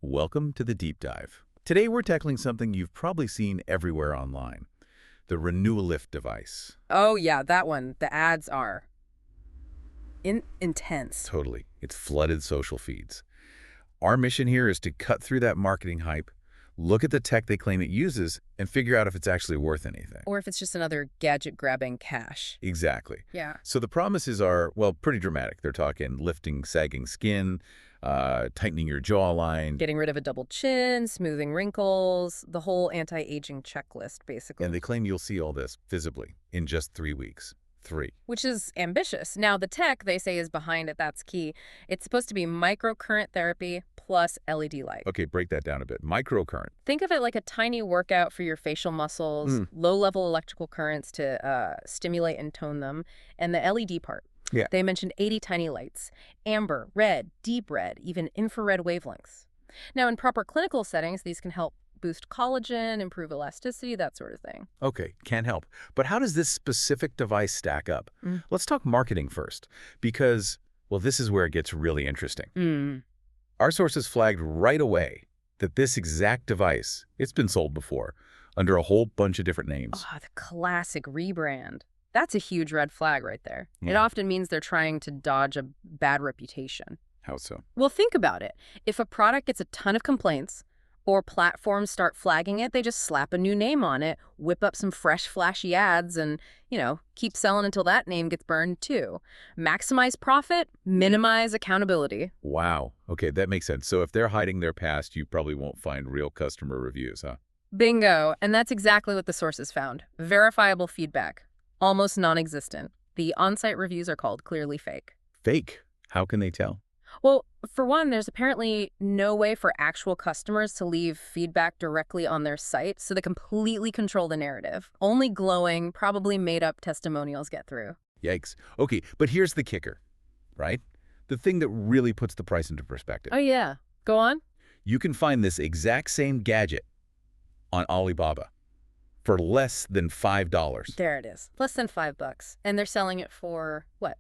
Welcome to the Deep Dive. Today we're tackling something you've probably seen everywhere online, the RenewaLift device. Oh, yeah, that one. The ads are intense. Totally. It's flooded social feeds. Our mission here is to cut through that marketing hype, look at the tech they claim it uses, and figure out if it's actually worth anything. Or if it's just another gadget-grabbing cache. Exactly. Yeah. So the promises are, well, pretty dramatic. They're talking lifting sagging skin, tightening your jawline. Getting rid of a double chin, smoothing wrinkles, the whole anti-aging checklist, basically. And they claim you'll see all this visibly in just 3 weeks. 3. Which is ambitious. Now, the tech, they say, is behind it. That's key. It's supposed to be microcurrent therapy plus LED light. Okay, break that down a bit. Microcurrent. Think of it like a tiny workout for your facial muscles, low-level electrical currents to stimulate and tone them, and the LED part. Yeah. They mentioned 80 tiny lights, amber, red, deep red, even infrared wavelengths. Now, in proper clinical settings, these can help boost collagen, improve elasticity, that sort of thing. Okay, can't help. But how does this specific device stack up? Let's talk marketing first, because, well, this is where it gets really interesting. Our sources flagged right away that this exact device, it's been sold before, under a whole bunch of different names. Oh, the classic rebrand. That's a huge red flag right there. It Yeah. often means they're trying to dodge a bad reputation. How so? Well, think about it. If a product gets a ton of complaints, or platforms start flagging it, they just slap a new name on it, whip up some fresh, flashy ads, and, keep selling until that name gets burned too. Maximize profit, minimize accountability. Wow. Okay, that makes sense. So if they're hiding their past, you probably won't find real customer reviews, huh? Bingo. And that's exactly what the sources found. Verifiable feedback. Almost non-existent. The on-site reviews are called clearly fake. Fake. How can they tell? Well, for one, there's apparently no way for actual customers to leave feedback directly on their site, so they completely control the narrative. Only glowing, probably made-up testimonials get through. Yikes. Okay, but here's the kicker, right? The thing that really puts the price into perspective. Oh, yeah. Go on. You can find this exact same gadget on Alibaba for less than $5. There it is. Less than $5. And they're selling it for, what,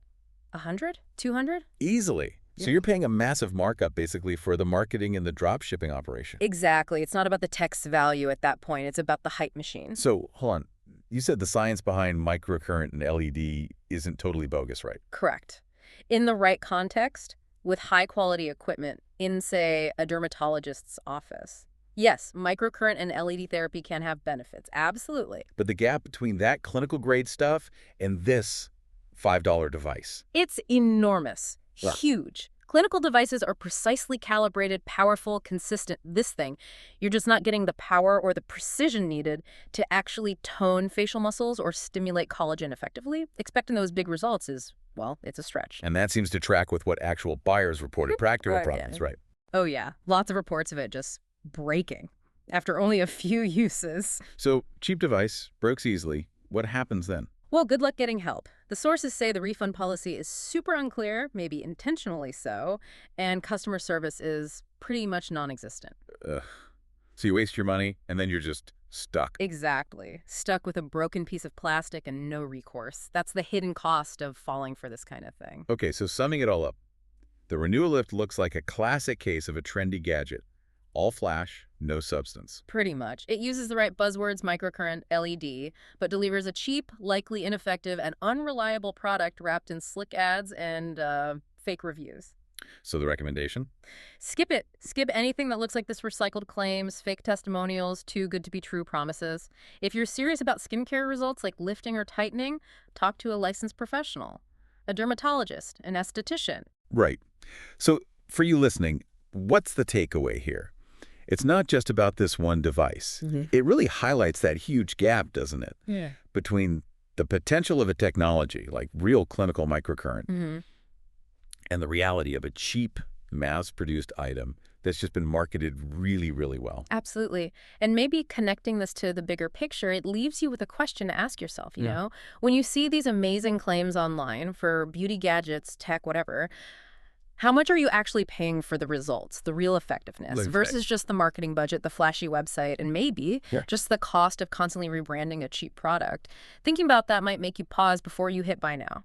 100? 200? Easily. So you're paying a massive markup, basically, for the marketing and the drop shipping operation. Exactly. It's not about the tech's value at that point. It's about the hype machine. So, hold on. You said the science behind microcurrent and LED isn't totally bogus, right? Correct. In the right context, with high-quality equipment in, say, a dermatologist's office. Yes, microcurrent and LED therapy can have benefits. Absolutely. But the gap between that clinical-grade stuff and this $5 device. It's enormous. Yeah. Huge. Clinical devices are precisely calibrated, powerful, consistent. This thing, you're just not getting the power or the precision needed to actually tone facial muscles or stimulate collagen effectively. Expecting those big results is, well, it's a stretch. And that seems to track with what actual buyers reported practical Right, problems, yeah. right? Oh, yeah. Lots of reports of it just breaking after only a few uses. So, cheap device, breaks easily. What happens then? Well, good luck getting help. The sources say the refund policy is super unclear, maybe intentionally so, and customer service is pretty much non-existent. Ugh. So you waste your money, and then you're just stuck. Exactly. Stuck with a broken piece of plastic and no recourse. That's the hidden cost of falling for this kind of thing. Okay, so summing it all up, the RenewaLift looks like a classic case of a trendy gadget. All flash, no substance. Pretty much. It uses the right buzzwords, microcurrent, LED, but delivers a cheap, likely ineffective, and unreliable product wrapped in slick ads and fake reviews. So the recommendation? Skip it. Skip anything that looks like this recycled claims, fake testimonials, too good to be true promises. If you're serious about skincare results like lifting or tightening, talk to a licensed professional, a dermatologist, an esthetician. Right. So for you listening, what's the takeaway here? It's not just about this one device. It really highlights that huge gap, doesn't it? Yeah. Between the potential of a technology, like real clinical microcurrent, and the reality of a cheap, mass-produced item that's just been marketed really, really well. Absolutely. And maybe connecting this to the bigger picture, it leaves you with a question to ask yourself, you know? When you see these amazing claims online for beauty gadgets, tech, whatever, how much are you actually paying for the results, the real effectiveness, versus just the marketing budget, the flashy website, and maybe just the cost of constantly rebranding a cheap product? Thinking about that might make you pause before you hit buy now.